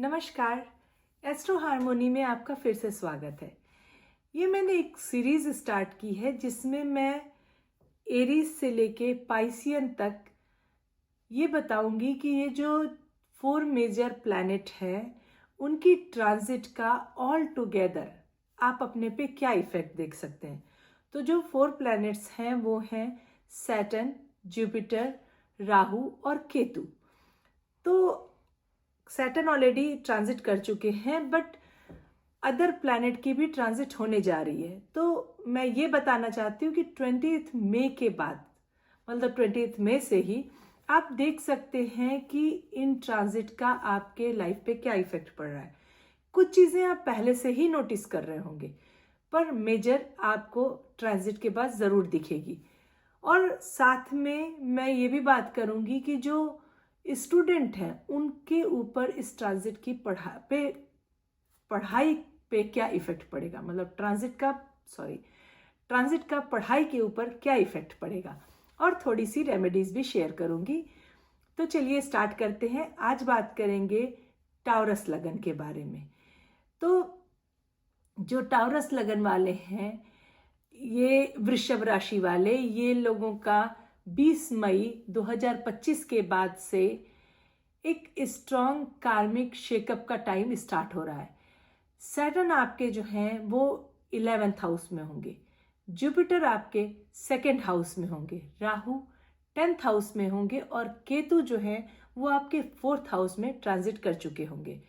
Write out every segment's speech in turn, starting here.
नमस्कार। Astro harmony में आपका फिर से स्वागत है। ये मैंने एक सीरीज स्टार्ट की है जिसमें मैं एरीज से लेके पाइसियन तक ये बताऊंगी कि ये जो 4 मेजर प्लैनेट है उनकी ट्रांजिट का ऑल टुगेदर आप अपने पे क्या इफेक्ट देख सकते हैं। तो जो 4 प्लैनेट्स हैं वो हैं सैटर्न, जुपिटर, राहु और केतु। तो सैटर्न ऑलरेडी ट्रांजिट कर चुके हैं बट अदर प्लैनेट की भी ट्रांजिट होने जा रही है। तो मैं ये बताना चाहती हूँ कि 20 मई के बाद मतलब 20 मई से ही आप देख सकते हैं कि इन ट्रांजिट का आपके लाइफ पे क्या इफेक्ट पड़ रहा है। कुछ चीज़ें आप पहले से ही नोटिस कर रहे होंगे पर मेजर आपको ट्रांजिट के बाद ज़रूर दिखेगी। और साथ में मैं ये भी बात करूँगी कि जो स्टूडेंट हैं उनके ऊपर इस ट्रांजिट की पढ़ाई पे क्या इफेक्ट पड़ेगा, मतलब ट्रांजिट का पढ़ाई के ऊपर क्या इफेक्ट पड़ेगा और थोड़ी सी रेमेडीज भी शेयर करूंगी। तो चलिए स्टार्ट करते हैं। आज बात करेंगे टाउरस लगन के बारे में। तो जो टाउरस लगन वाले हैं, ये वृषभ राशि वाले, ये लोगों का 20 मई 2025 के बाद से एक स्ट्रॉन्ग कार्मिक शेकअप का टाइम स्टार्ट हो रहा है। सैटर्न आपके जो हैं वो 11th हाउस में होंगे, जुपिटर आपके 2nd हाउस में होंगे, राहु 10th हाउस में होंगे और केतु जो है वो आपके 4th हाउस में ट्रांजिट कर चुके होंगे।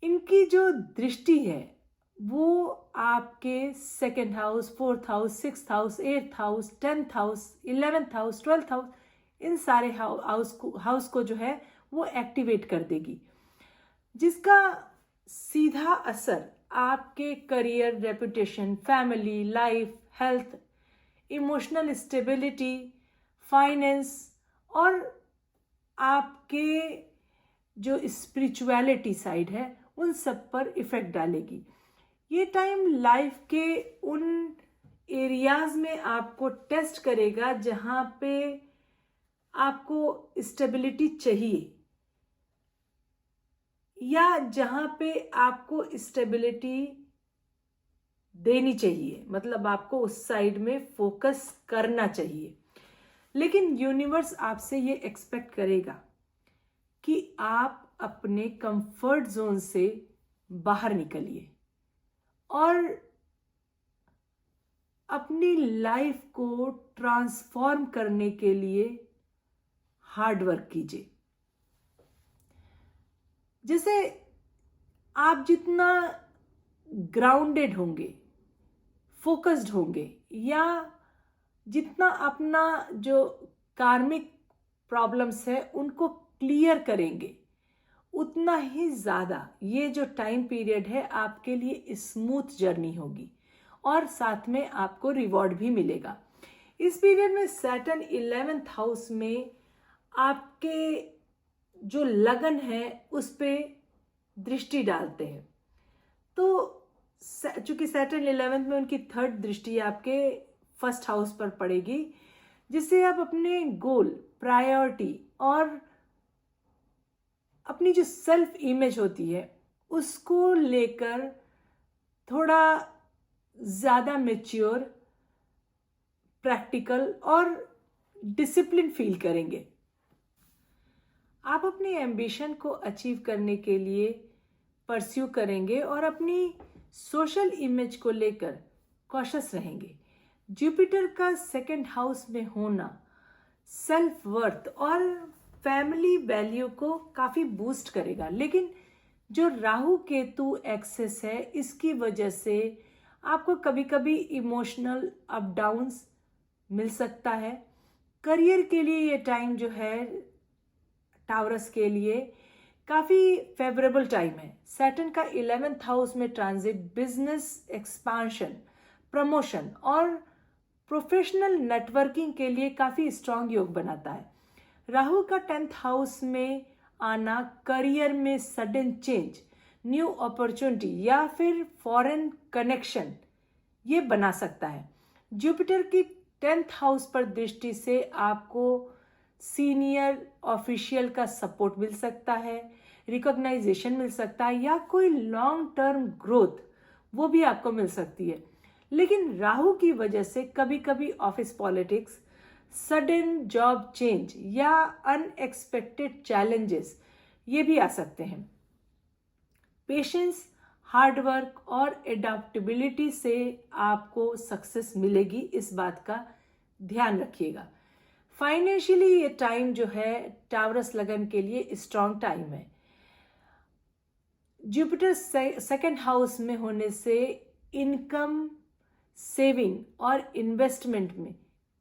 इनकी जो दृष्टि है वो आपके 2nd house, 4th house, 6th house, 8th house, 10th house, 11th house, 12th house, इन सारे हाउस को जो है वो एक्टिवेट कर देगी, जिसका सीधा असर आपके career, reputation, family life, health, emotional stability, finance और आपके जो स्पिरिचुअलिटी साइड है उन सब पर इफेक्ट डालेगी। ये टाइम लाइफ के उन एरियाज में आपको टेस्ट करेगा जहां पे आपको स्टेबिलिटी चाहिए या जहां पे आपको स्टेबिलिटी देनी चाहिए, मतलब आपको उस साइड में फोकस करना चाहिए। लेकिन यूनिवर्स आपसे ये एक्सपेक्ट करेगा कि आप अपने कंफर्ट जोन से बाहर निकलिए और अपनी लाइफ को ट्रांसफॉर्म करने के लिए हार्ड वर्क कीजिए। जैसे आप जितना ग्राउंडेड होंगे, फोकस्ड होंगे या जितना अपना जो कार्मिक प्रॉब्लम्स है उनको क्लियर करेंगे, उतना ही ज़्यादा ये जो टाइम पीरियड है आपके लिए स्मूथ जर्नी होगी और साथ में आपको रिवॉर्ड भी मिलेगा। इस पीरियड में सैटर्न 11th हाउस में आपके जो लगन है उस पे दृष्टि डालते हैं। तो चूंकि सैटर्न 11th में उनकी 3rd दृष्टि आपके 1st हाउस पर पड़ेगी, जिससे आप अपने गोल, प्रायोरिटी और अपनी जो सेल्फ इमेज होती है उसको लेकर थोड़ा ज़्यादा मैच्योर, प्रैक्टिकल और डिसिप्लिन फील करेंगे। आप अपनी एम्बिशन को अचीव करने के लिए परस्यू करेंगे और अपनी सोशल इमेज को लेकर कॉशियस रहेंगे। जुपिटर का 2nd हाउस में होना सेल्फ वर्थ और फैमिली वैल्यू को काफ़ी बूस्ट करेगा, लेकिन जो राहु केतु एक्सेस है इसकी वजह से आपको कभी कभी इमोशनल अप डाउन्स मिल सकता है। करियर के लिए ये टाइम जो है टाउरस के लिए काफ़ी फेवरेबल टाइम है। सैटर्न का 11th हाउस में ट्रांजिट बिजनेस एक्सपांशन, प्रमोशन और प्रोफेशनल नेटवर्किंग के लिए काफ़ी स्ट्रांग योग बनाता है। राहु का 10th हाउस में आना करियर में सडन चेंज, न्यू अपॉर्चुनिटी या फिर फॉरेन कनेक्शन ये बना सकता है। जुपिटर की 10th हाउस पर दृष्टि से आपको सीनियर ऑफिशियल का सपोर्ट मिल सकता है, रिकॉग्नाइजेशन मिल सकता है या कोई लॉन्ग टर्म ग्रोथ वो भी आपको मिल सकती है। लेकिन राहु की वजह से कभी कभी office politics, sudden job change या अनएक्सपेक्टेड चैलेंजेस ये भी आ सकते हैं। पेशेंस, हार्डवर्क और एडाप्टेबिलिटी से आपको सक्सेस मिलेगी, इस बात का ध्यान रखिएगा। फाइनेंशियली ये टाइम जो है टावरस लगन के लिए स्ट्रॉन्ग टाइम है। जुपिटर सेकंड हाउस में होने से इनकम, सेविंग और इन्वेस्टमेंट में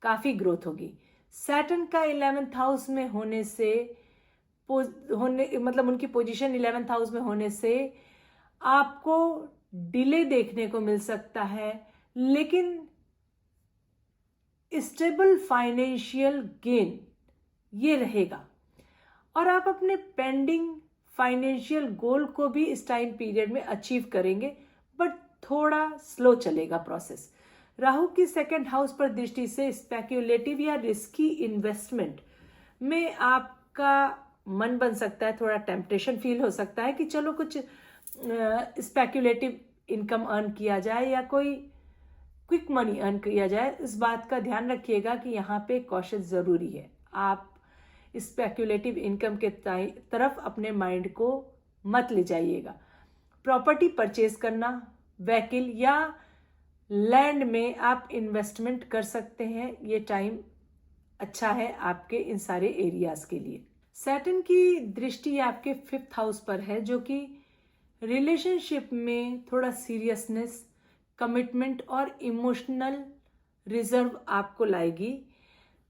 काफ़ी ग्रोथ होगी। सैटर्न का 11th हाउस में होने से मतलब उनकी पोजीशन 11th हाउस में होने से आपको डिले देखने को मिल सकता है, लेकिन स्टेबल फाइनेंशियल गेन ये रहेगा और आप अपने पेंडिंग फाइनेंशियल गोल को भी इस टाइम पीरियड में अचीव करेंगे, बट थोड़ा स्लो चलेगा प्रोसेस। राहु की सेकंड हाउस पर दृष्टि से स्पेक्युलेटिव या रिस्की इन्वेस्टमेंट में आपका मन बन सकता है, थोड़ा टेम्पटेशन फील हो सकता है कि चलो कुछ स्पेक्युलेटिव इनकम अर्न किया जाए या कोई क्विक मनी अर्न किया जाए। इस बात का ध्यान रखिएगा कि यहाँ पे कॉशन ज़रूरी है। आप स्पेक्युलेटिव इनकम के तरफ अपने माइंड को मत ले जाइएगा। प्रॉपर्टी परचेज करना, व्हीकल या लैंड में आप इन्वेस्टमेंट कर सकते हैं। ये टाइम अच्छा है आपके इन सारे एरियाज के लिए। सैटर्न की दृष्टि आपके 5th हाउस पर है, जो कि रिलेशनशिप में थोड़ा सीरियसनेस, कमिटमेंट और इमोशनल रिजर्व आपको लाएगी।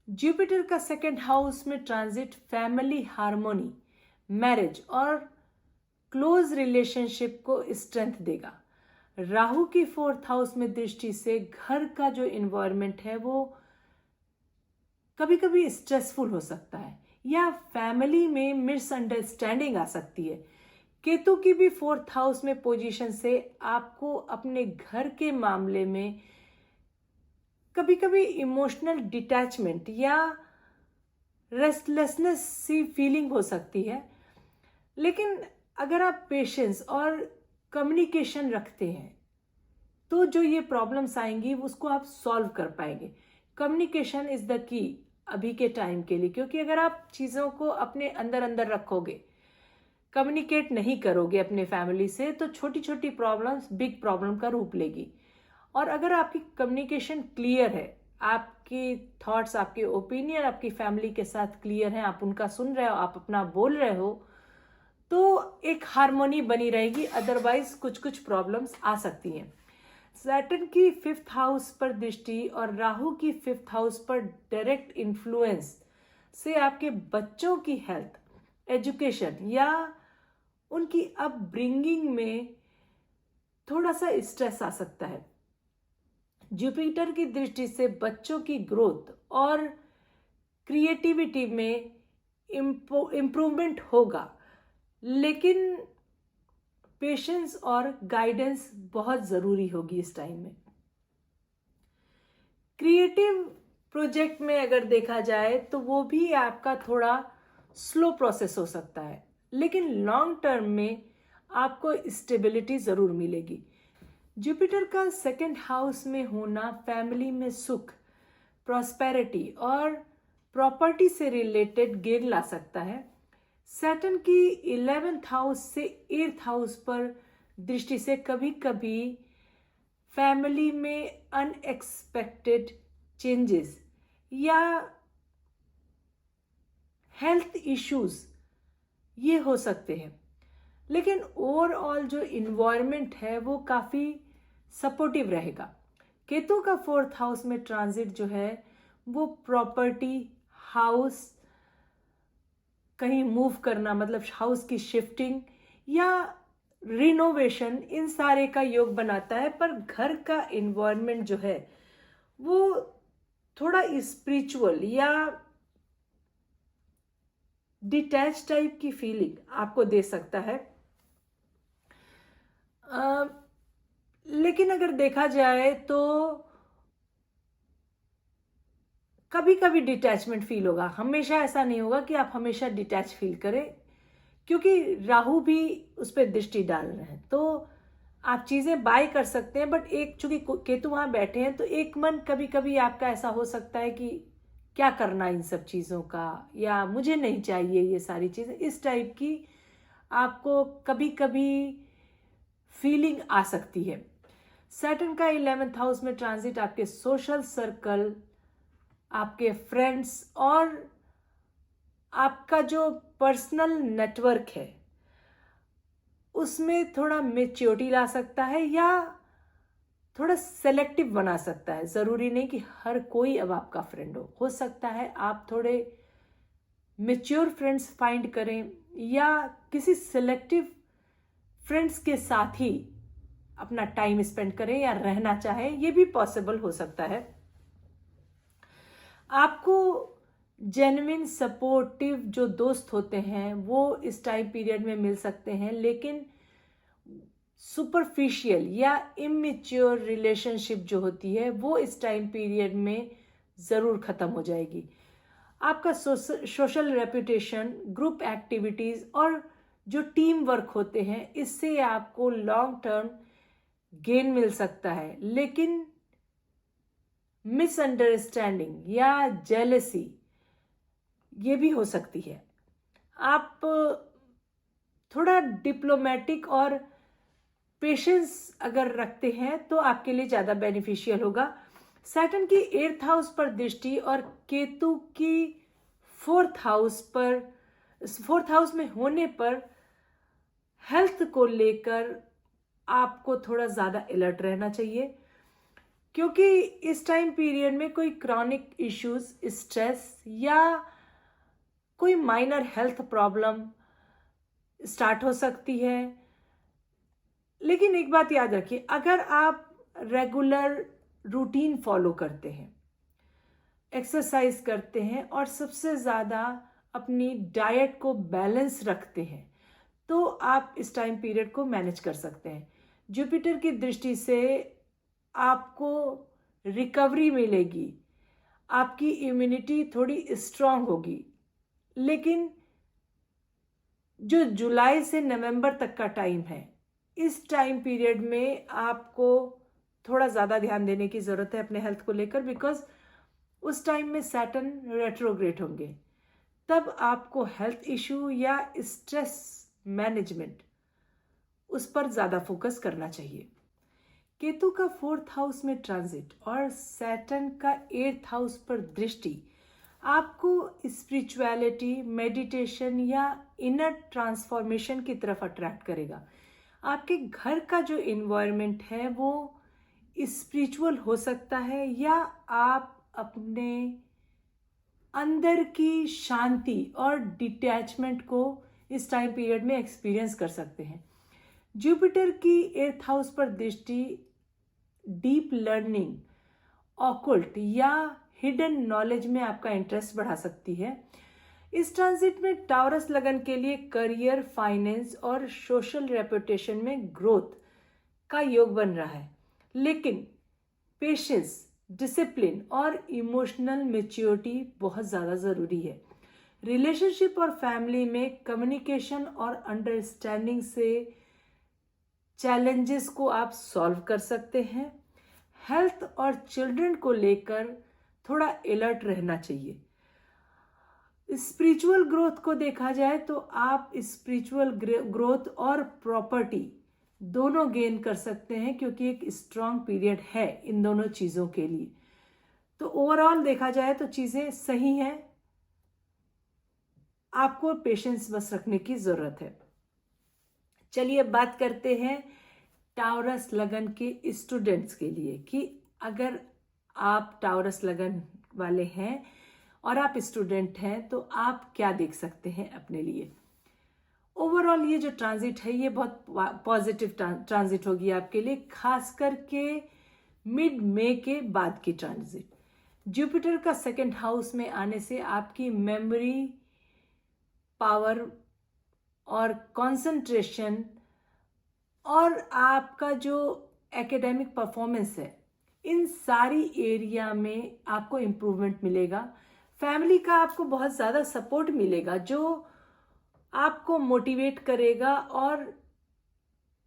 जुपिटर का सेकंड हाउस में ट्रांजिट फैमिली हार्मोनी, मैरिज और क्लोज रिलेशनशिप को स्ट्रेंथ देगा। राहु की 4th हाउस में दृष्टि से घर का जो इन्वायरमेंट है वो कभी कभी स्ट्रेसफुल हो सकता है या फैमिली में मिसअंडरस्टैंडिंग आ सकती है। केतु की भी 4th हाउस में पोजीशन से आपको अपने घर के मामले में कभी कभी इमोशनल डिटैचमेंट या रेस्टलेसनेस सी फीलिंग हो सकती है, लेकिन अगर आप पेशेंस और कम्युनिकेशन रखते हैं तो जो ये प्रॉब्लम्स आएंगी उसको आप सॉल्व कर पाएंगे। कम्युनिकेशन इज द की अभी के टाइम के लिए, क्योंकि अगर आप चीज़ों को अपने अंदर अंदर रखोगे, कम्युनिकेट नहीं करोगे अपने फैमिली से, तो छोटी छोटी प्रॉब्लम्स बिग प्रॉब्लम का रूप लेगी। और अगर आपकी कम्युनिकेशन क्लियर है, आपके थॉट्स, आपके ओपिनियन आपकी फैमिली के साथ क्लियर हैं, आप उनका सुन रहे हो, आप अपना बोल रहे हो, तो एक हार्मोनी बनी रहेगी। अदरवाइज कुछ कुछ प्रॉब्लम्स आ सकती हैं। सैटर्न की 5th हाउस पर दृष्टि और राहु की 5th हाउस पर डायरेक्ट इन्फ्लुएंस से आपके बच्चों की हेल्थ, एजुकेशन या उनकी अपब्रिंगिंग में थोड़ा सा स्ट्रेस आ सकता है। जुपिटर की दृष्टि से बच्चों की ग्रोथ और क्रिएटिविटी में इम्प्रूवमेंट होगा, लेकिन पेशेंस और गाइडेंस बहुत ज़रूरी होगी इस टाइम में। क्रिएटिव प्रोजेक्ट में अगर देखा जाए तो वो भी आपका थोड़ा स्लो प्रोसेस हो सकता है, लेकिन लॉन्ग टर्म में आपको स्टेबिलिटी ज़रूर मिलेगी। जुपिटर का 2nd हाउस में होना फैमिली में सुख, प्रॉस्पेरिटी और प्रॉपर्टी से रिलेटेड गेन ला सकता है। सैटर्न की 11th हाउस से 8th हाउस पर दृष्टि से कभी कभी फैमिली में अनएक्सपेक्टेड चेंजेस या हेल्थ इश्यूज ये हो सकते हैं, लेकिन ओवरऑल जो इन्वायरमेंट है वो काफ़ी सपोर्टिव रहेगा। केतु का 4th हाउस में ट्रांजिट जो है वो प्रॉपर्टी, हाउस कहीं मूव करना, मतलब हाउस की शिफ्टिंग या रिनोवेशन, इन सारे का योग बनाता है। पर घर का इन्वायरमेंट जो है वो थोड़ा स्पिरिचुअल या डिटैच टाइप की फीलिंग आपको दे सकता है। लेकिन अगर देखा जाए तो कभी कभी डिटैचमेंट फील होगा, हमेशा ऐसा नहीं होगा कि आप हमेशा डिटैच फील करें, क्योंकि राहु भी उस पर दृष्टि डाल रहे हैं। तो आप चीज़ें बाय कर सकते हैं, बट एक चूंकि केतु वहाँ बैठे हैं तो एक मन कभी कभी आपका ऐसा हो सकता है कि क्या करना इन सब चीज़ों का, या मुझे नहीं चाहिए ये सारी चीज़ें, इस टाइप की आपको कभी कभी फीलिंग आ सकती है। सैटर्न का 11th हाउस में ट्रांजिट आपके सोशल सर्कल, आपके फ्रेंड्स और आपका जो पर्सनल नेटवर्क है उसमें थोड़ा मेच्योरिटी ला सकता है या थोड़ा सेलेक्टिव बना सकता है। ज़रूरी नहीं कि हर कोई अब आपका फ्रेंड हो सकता है आप थोड़े मेच्योर फ्रेंड्स फाइंड करें या किसी सेलेक्टिव फ्रेंड्स के साथ ही अपना टाइम स्पेंड करें या रहना चाहें, ये भी पॉसिबल हो सकता है। आपको जेन्युइन सपोर्टिव जो दोस्त होते हैं वो इस टाइम पीरियड में मिल सकते हैं, लेकिन सुपरफिशियल या इमेच्योर रिलेशनशिप जो होती है वो इस टाइम पीरियड में ज़रूर ख़त्म हो जाएगी। आपका सोशल रेपुटेशन, ग्रुप एक्टिविटीज़ और जो टीम वर्क होते हैं इससे आपको लॉन्ग टर्म गेन मिल सकता है, लेकिन मिसअंडरस्टैंडिंग या जेलसी ये भी हो सकती है। आप थोड़ा डिप्लोमेटिक और पेशेंस अगर रखते हैं तो आपके लिए ज़्यादा बेनिफिशियल होगा। सैटर्न की 8th हाउस पर दृष्टि और केतु की 4th हाउस में होने पर हेल्थ को लेकर आपको थोड़ा ज़्यादा अलर्ट रहना चाहिए, क्योंकि इस टाइम पीरियड में कोई क्रॉनिक इश्यूज, स्ट्रेस या कोई माइनर हेल्थ प्रॉब्लम स्टार्ट हो सकती है। लेकिन एक बात याद रखिए, अगर आप रेगुलर रूटीन फॉलो करते हैं, एक्सरसाइज करते हैं और सबसे ज़्यादा अपनी डाइट को बैलेंस रखते हैं तो आप इस टाइम पीरियड को मैनेज कर सकते हैं। जुपिटर की दृष्टि से आपको रिकवरी मिलेगी, आपकी इम्यूनिटी थोड़ी स्ट्रांग होगी, लेकिन जो जुलाई से नवंबर तक का टाइम है इस टाइम पीरियड में आपको थोड़ा ज़्यादा ध्यान देने की ज़रूरत है अपने हेल्थ को लेकर, बिकॉज उस टाइम में सैटर्न रेट्रोग्रेड होंगे। तब आपको हेल्थ इशू या स्ट्रेस मैनेजमेंट उस पर ज़्यादा फोकस करना चाहिए। केतु का 4th हाउस में ट्रांजिट और सैटर्न का 8th हाउस पर दृष्टि आपको स्पिरिचुअलिटी, मेडिटेशन या इनर ट्रांसफॉर्मेशन की तरफ अट्रैक्ट करेगा। आपके घर का जो इन्वायरमेंट है वो स्पिरिचुअल हो सकता है या आप अपने अंदर की शांति और डिटैचमेंट को इस टाइम पीरियड में एक्सपीरियंस कर सकते हैं। जुपिटर की 8th हाउस पर दृष्टि डीप लर्निंग, ऑकल्ट या हिडन नॉलेज में आपका इंटरेस्ट बढ़ा सकती है। इस ट्रांजिट में टाउरस लगन के लिए करियर, फाइनेंस और सोशल रेपुटेशन में ग्रोथ का योग बन रहा है, लेकिन पेशेंस, डिसिप्लिन और इमोशनल मैच्योरिटी बहुत ज़्यादा ज़रूरी है। रिलेशनशिप और फैमिली में कम्युनिकेशन और अंडरस्टैंडिंग से चैलेंजेस को आप सॉल्व कर सकते हैं। हेल्थ और चिल्ड्रन को लेकर थोड़ा अलर्ट रहना चाहिए। स्पिरिचुअल ग्रोथ को देखा जाए तो आप स्पिरिचुअल ग्रोथ और प्रॉपर्टी दोनों गेन कर सकते हैं, क्योंकि एक स्ट्रॉन्ग पीरियड है इन दोनों चीज़ों के लिए। तो ओवरऑल देखा जाए तो चीज़ें सही हैं, आपको पेशेंस बस रखने की ज़रूरत है। चलिए अब बात करते हैं टाउरस लगन के स्टूडेंट्स के लिए कि अगर आप टाउरस लगन वाले हैं और आप स्टूडेंट हैं तो आप क्या देख सकते हैं अपने लिए। ओवरऑल ये जो ट्रांजिट है ये बहुत पॉजिटिव ट्रांजिट होगी आपके लिए, खास करके मिड मई के बाद की ट्रांजिट। जुपिटर का 2nd हाउस में आने से आपकी मेमोरी पावर और कंसंट्रेशन और आपका जो एकेडमिक परफॉर्मेंस है इन सारी एरिया में आपको इम्प्रूवमेंट मिलेगा। फैमिली का आपको बहुत ज़्यादा सपोर्ट मिलेगा, जो आपको मोटिवेट करेगा और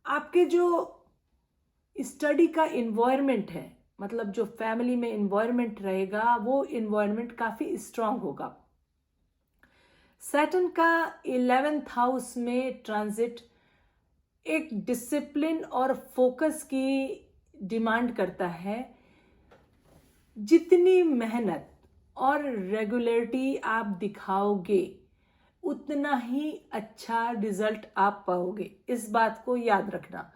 आपके जो स्टडी का इन्वायरमेंट है, मतलब जो फैमिली में इन्वायरमेंट रहेगा, वो इन्वायरमेंट काफ़ी स्ट्रांग होगा। सैटर्न का 11th हाउस में ट्रांजिट एक डिसिप्लिन और फोकस की डिमांड करता है। जितनी मेहनत और रेगुलरिटी आप दिखाओगे उतना ही अच्छा रिजल्ट आप पाओगे, इस बात को याद रखना।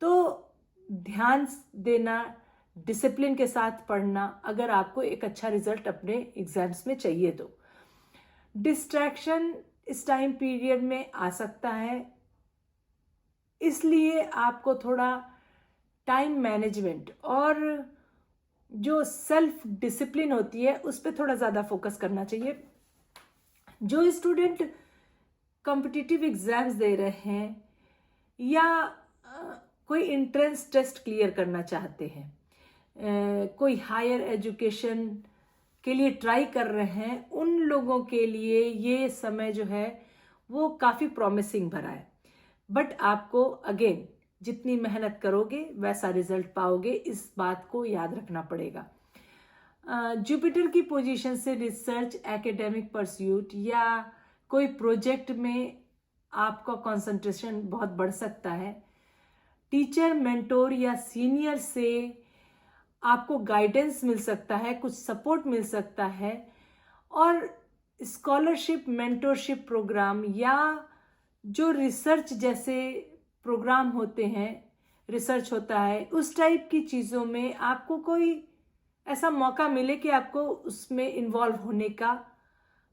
तो ध्यान देना, डिसिप्लिन के साथ पढ़ना, अगर आपको एक अच्छा रिजल्ट अपने एग्जाम्स में चाहिए तो। डिस्ट्रैक्शन इस टाइम पीरियड में आ सकता है, इसलिए आपको थोड़ा टाइम मैनेजमेंट और जो सेल्फ डिसिप्लिन होती है उस पर थोड़ा ज़्यादा फोकस करना चाहिए। जो स्टूडेंट कॉम्पिटिटिव एग्जाम्स दे रहे हैं या कोई एंट्रेंस टेस्ट क्लियर करना चाहते हैं, कोई हायर एजुकेशन के लिए ट्राई कर रहे हैं, उन लोगों के लिए ये समय जो है वो काफ़ी प्रॉमिसिंग भरा है। बट आपको अगेन जितनी मेहनत करोगे वैसा रिजल्ट पाओगे, इस बात को याद रखना पड़ेगा। जुपिटर की पोजीशन से रिसर्च, एकेडमिक परस्यूट या कोई प्रोजेक्ट में आपका कंसंट्रेशन बहुत बढ़ सकता है। टीचर, मेंटोर या सीनियर से आपको गाइडेंस मिल सकता है, कुछ सपोर्ट मिल सकता है। और स्कॉलरशिप, मेंटोरशिप प्रोग्राम या जो रिसर्च जैसे प्रोग्राम होते हैं, रिसर्च होता है, उस टाइप की चीज़ों में आपको कोई ऐसा मौका मिले कि आपको उसमें इन्वॉल्व होने का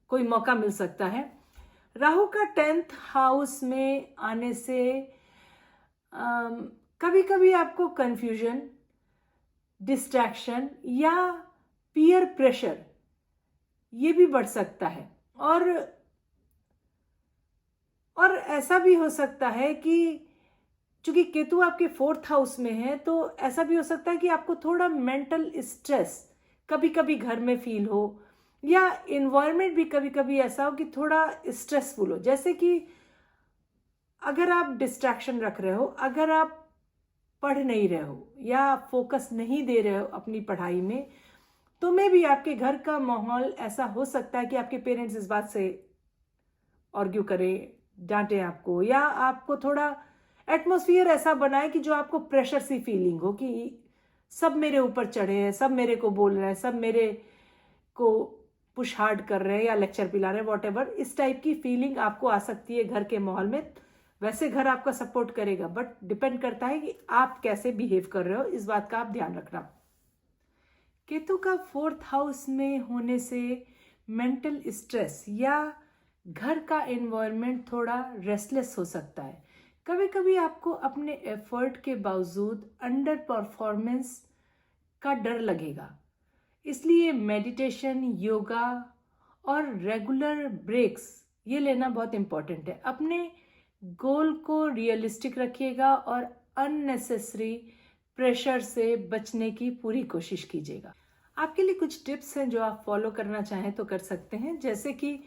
कोई मौका मिल सकता है। राहु का 10th हाउस में आने से कभी कभी आपको कंफ्यूजन, डिस्ट्रैक्शन या पीयर प्रेशर ये भी बढ़ सकता है। और ऐसा भी हो सकता है कि चूंकि केतु आपके 4th हाउस में है, तो ऐसा भी हो सकता है कि आपको थोड़ा मेंटल स्ट्रेस कभी कभी घर में फील हो, या इन्वायरमेंट भी कभी कभी ऐसा हो कि थोड़ा स्ट्रेसफुल हो। जैसे कि अगर आप डिस्ट्रैक्शन रख रहे हो, अगर आप पढ़ नहीं रहे हो या फोकस नहीं दे रहे हो अपनी पढ़ाई में, तो मे भी आपके घर का माहौल ऐसा हो सकता है कि आपके पेरेंट्स इस बात से आर्ग्यू करें, डांटे आपको, या आपको थोड़ा एटमॉस्फेयर ऐसा बनाए कि जो आपको प्रेशर सी फीलिंग हो कि सब मेरे ऊपर चढ़े हैं, सब मेरे को बोल रहे हैं, सब मेरे को पुश हार्ड कर रहे हैं या लेक्चर पिला रहे हैं, वॉट इस टाइप की फीलिंग आपको आ सकती है घर के माहौल में। वैसे घर आपका सपोर्ट करेगा, बट डिपेंड करता है कि आप कैसे बिहेव कर रहे हो, इस बात का आप ध्यान रखना। केतु का 4th हाउस में होने से मेंटल स्ट्रेस या घर का एनवायरनमेंट थोड़ा रेस्टलेस हो सकता है। कभी कभी आपको अपने एफर्ट के बावजूद अंडर परफॉर्मेंस का डर लगेगा, इसलिए मेडिटेशन, योगा और रेगुलर ब्रेक्स ये लेना बहुत इम्पोर्टेंट है। अपने गोल को रियलिस्टिक रखिएगा और अननेसेसरी प्रेशर से बचने की पूरी कोशिश कीजिएगा। आपके लिए कुछ टिप्स हैं जो आप फॉलो करना चाहें तो कर सकते हैं, जैसे कि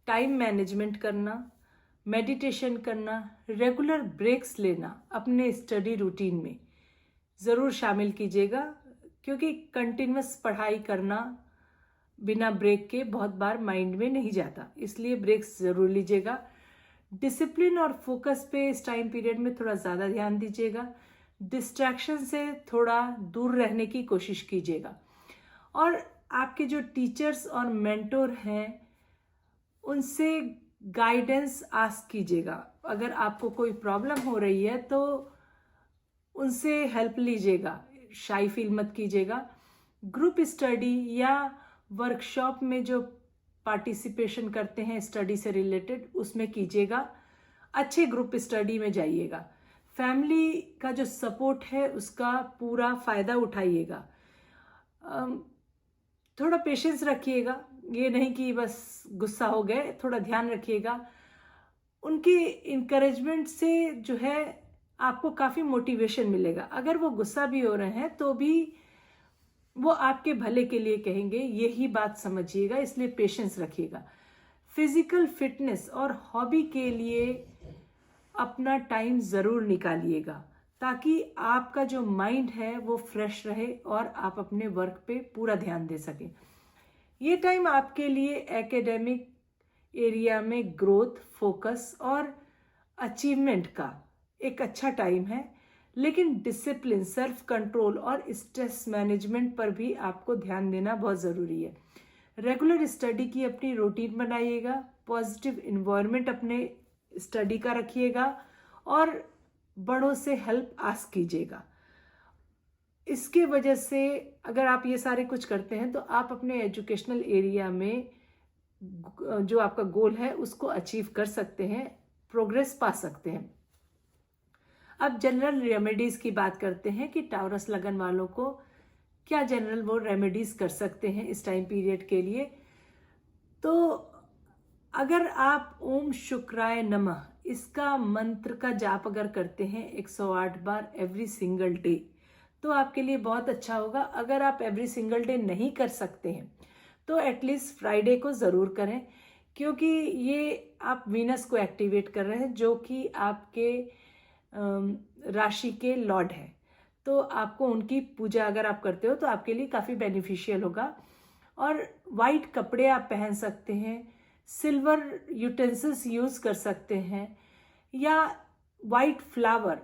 टाइम मैनेजमेंट करना, मेडिटेशन करना, रेगुलर ब्रेक्स लेना अपने स्टडी रूटीन में ज़रूर शामिल कीजिएगा, क्योंकि कंटिन्यूस पढ़ाई करना बिना ब्रेक के बहुत बार माइंड में नहीं जाता, इसलिए ब्रेक्स ज़रूर लीजिएगा। डिसिप्लिन और फोकस पे इस टाइम पीरियड में थोड़ा ज़्यादा ध्यान दीजिएगा। डिस्ट्रैक्शन से थोड़ा दूर रहने की कोशिश कीजिएगा। और आपके जो टीचर्स और मेंटोर हैं उनसे गाइडेंस आस्क कीजिएगा। अगर आपको कोई प्रॉब्लम हो रही है तो उनसे हेल्प लीजिएगा, शाई फील मत कीजिएगा। ग्रुप स्टडी या वर्कशॉप में जो पार्टिसिपेशन करते हैं स्टडी से रिलेटेड, उसमें कीजिएगा। अच्छे ग्रुप स्टडी में जाइएगा। फैमिली का जो सपोर्ट है उसका पूरा फ़ायदा उठाइएगा। थोड़ा पेशेंस रखिएगा, ये नहीं कि बस गुस्सा हो गए, थोड़ा ध्यान रखिएगा। उनके इनकरेजमेंट से जो है आपको काफ़ी मोटिवेशन मिलेगा। अगर वो गुस्सा भी हो रहे हैं तो भी वो आपके भले के लिए कहेंगे, यही बात समझिएगा, इसलिए पेशेंस रखिएगा। फिजिकल फिटनेस और हॉबी के लिए अपना टाइम ज़रूर निकालिएगा, ताकि आपका जो माइंड है वो फ्रेश रहे और आप अपने वर्क पे पूरा ध्यान दे सकें। ये टाइम आपके लिए एकेडमिक एरिया में ग्रोथ, फोकस और अचीवमेंट का एक अच्छा टाइम है, लेकिन डिसिप्लिन, सेल्फ कंट्रोल और स्ट्रेस मैनेजमेंट पर भी आपको ध्यान देना बहुत ज़रूरी है। रेगुलर स्टडी की अपनी रूटीन बनाइएगा, पॉजिटिव इन्वायरमेंट अपने स्टडी का रखिएगा और बड़ों से हेल्प आस्क कीजिएगा। इसके वजह से अगर आप ये सारे कुछ करते हैं तो आप अपने एजुकेशनल एरिया में जो आपका गोल है उसको अचीव कर सकते हैं, प्रोग्रेस पा सकते हैं। अब जनरल रेमेडीज की बात करते हैं कि टाउरस लगन वालों को क्या जनरल वो रेमेडीज कर सकते हैं इस टाइम पीरियड के लिए। तो अगर आप ओम शुक्राय नमः इसका मंत्र का जाप अगर करते हैं 108 बार एवरी सिंगल डे, तो आपके लिए बहुत अच्छा होगा। अगर आप एवरी सिंगल डे नहीं कर सकते हैं तो एटलीस्ट फ्राइडे को ज़रूर करें, क्योंकि ये आप वीनस को एक्टिवेट कर रहे हैं जो कि आपके राशि के लॉर्ड है। तो आपको उनकी पूजा अगर आप करते हो तो आपके लिए काफ़ी बेनिफिशियल होगा। और वाइट कपड़े आप पहन सकते हैं, सिल्वर यूटेंसिल्स यूज़ कर सकते हैं, या वाइट फ्लावर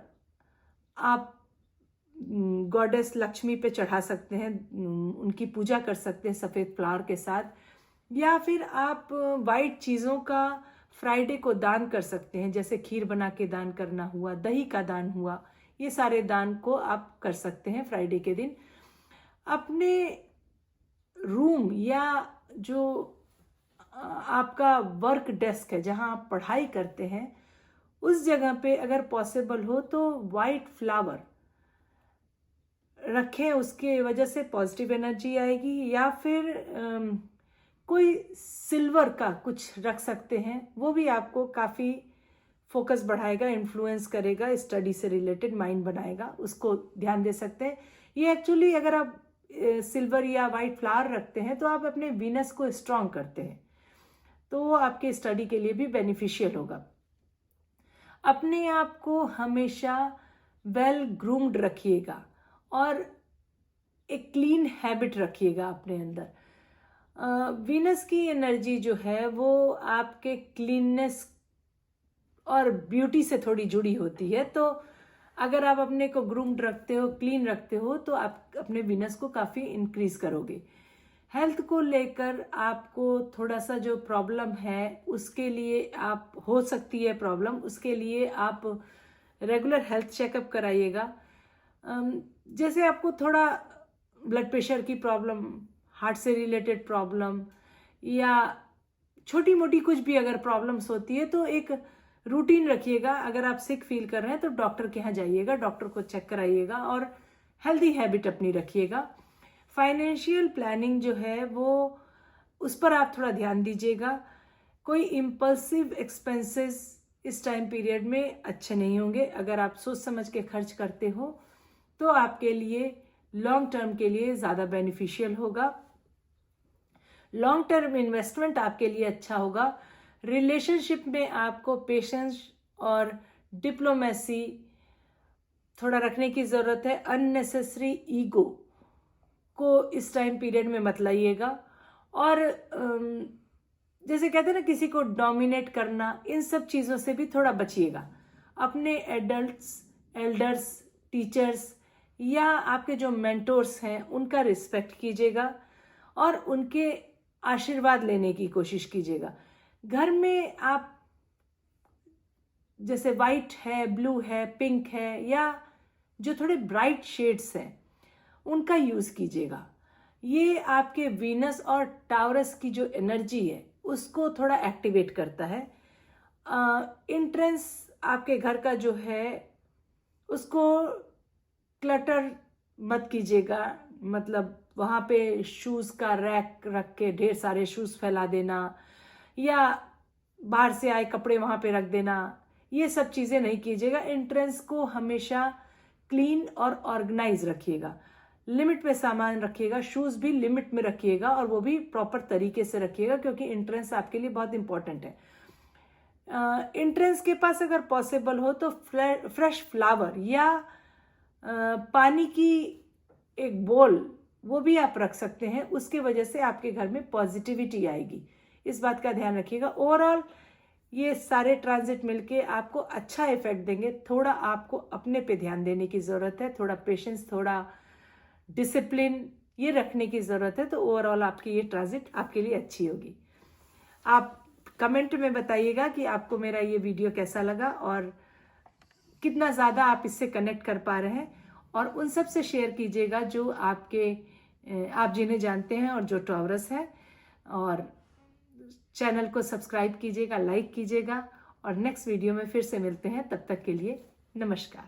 आप गॉडेस लक्ष्मी पे चढ़ा सकते हैं, उनकी पूजा कर सकते हैं सफ़ेद फ्लावर के साथ। या फिर आप वाइट चीज़ों का फ्राइडे को दान कर सकते हैं, जैसे खीर बना के दान करना हुआ, दही का दान हुआ, ये सारे दान को आप कर सकते हैं फ्राइडे के दिन। अपने रूम या जो आपका वर्क डेस्क है जहां आप पढ़ाई करते हैं उस जगह पे अगर पॉसिबल हो तो वाइट फ्लावर रखें, उसके वजह से पॉजिटिव एनर्जी आएगी। या फिर कोई सिल्वर का कुछ रख सकते हैं, वो भी आपको काफ़ी फोकस बढ़ाएगा, इन्फ्लुएंस करेगा, स्टडी से रिलेटेड माइंड बनाएगा, उसको ध्यान दे सकते हैं। ये एक्चुअली अगर आप सिल्वर या वाइट फ्लावर रखते हैं तो आप अपने वीनस को स्ट्रांग करते हैं, तो वो आपके स्टडी के लिए भी बेनिफिशियल होगा। अपने आप को हमेशा वेल ग्रूम्ड रखिएगा और एक क्लीन हैबिट रखिएगा अपने अंदर। वीनस की एनर्जी जो है वो आपके क्लीननेस और ब्यूटी से थोड़ी जुड़ी होती है। तो अगर आप अपने को ग्रूम्ड रखते हो, क्लीन रखते हो, तो आप अपने वीनस को काफ़ी इंक्रीज करोगे। हेल्थ को लेकर आपको थोड़ा सा जो प्रॉब्लम है उसके लिए आप हो सकती है प्रॉब्लम, उसके लिए आप रेगुलर हेल्थ चेकअप कराइएगा। जैसे आपको थोड़ा ब्लड प्रेशर की प्रॉब्लम, हार्ट से रिलेटेड प्रॉब्लम या छोटी मोटी कुछ भी अगर प्रॉब्लम्स होती है तो एक रूटीन रखिएगा। अगर आप सिक फील कर रहे हैं तो डॉक्टर के यहाँ जाइएगा, डॉक्टर को चेक कराइएगा और हेल्दी हैबिट अपनी रखिएगा। फाइनेंशियल प्लानिंग जो है वो उस पर आप थोड़ा ध्यान दीजिएगा। कोई इम्पल्सिव एक्सपेंसेस इस टाइम पीरियड में अच्छे नहीं होंगे। अगर आप सोच समझ के खर्च करते हो तो आपके लिए लॉन्ग टर्म के लिए ज़्यादा बेनिफिशियल होगा। लॉन्ग टर्म इन्वेस्टमेंट आपके लिए अच्छा होगा। रिलेशनशिप में आपको पेशेंस और डिप्लोमेसी थोड़ा रखने की ज़रूरत है। अननेसेसरी ईगो को इस टाइम पीरियड में मत लाइएगा। और जैसे कहते हैं ना किसी को डोमिनेट करना, इन सब चीज़ों से भी थोड़ा बचिएगा। अपने एल्डर्स, टीचर्स या आपके जो मेंटोर्स हैं उनका रिस्पेक्ट कीजिएगा और उनके आशीर्वाद लेने की कोशिश कीजिएगा। घर में आप जैसे वाइट है, ब्लू है, पिंक है या जो थोड़े ब्राइट शेड्स हैं उनका यूज़ कीजिएगा। ये आपके वीनस और टाउरस की जो एनर्जी है उसको थोड़ा एक्टिवेट करता है। एंट्रेंस आपके घर का जो है उसको क्लटर मत कीजिएगा, मतलब वहाँ पे शूज़ का रैक रख के ढेर सारे शूज़ फैला देना या बाहर से आए कपड़े वहाँ पे रख देना, ये सब चीज़ें नहीं कीजिएगा। एंट्रेंस को हमेशा क्लीन और ऑर्गेनाइज रखिएगा। लिमिट में सामान रखिएगा, शूज भी लिमिट में रखिएगा और वो भी प्रॉपर तरीके से रखिएगा, क्योंकि एंट्रेंस आपके लिए बहुत इंपॉर्टेंट है। एंट्रेंस के पास अगर पॉसिबल हो तो फ्रेश फ्लावर या पानी की एक बोल वो भी आप रख सकते हैं, उसके वजह से आपके घर में पॉजिटिविटी आएगी। इस बात का ध्यान रखिएगा। ओवरऑल ये सारे ट्रांजिट मिलके आपको अच्छा इफेक्ट देंगे। थोड़ा आपको अपने पे ध्यान देने की ज़रूरत है, थोड़ा पेशेंस, थोड़ा डिसिप्लिन ये रखने की ज़रूरत है, तो ओवरऑल आपकी ये ट्रांजिट आपके लिए अच्छी होगी। आप कमेंट में बताइएगा कि आपको मेरा ये वीडियो कैसा लगा और कितना ज़्यादा आप इससे कनेक्ट कर पा रहे हैं, और उन सब से शेयर कीजिएगा जो आप जिन्हें जानते हैं और जो टॉरस है। और चैनल को सब्सक्राइब कीजिएगा, लाइक कीजिएगा, और नेक्स्ट वीडियो में फिर से मिलते हैं। तब तक के लिए नमस्कार।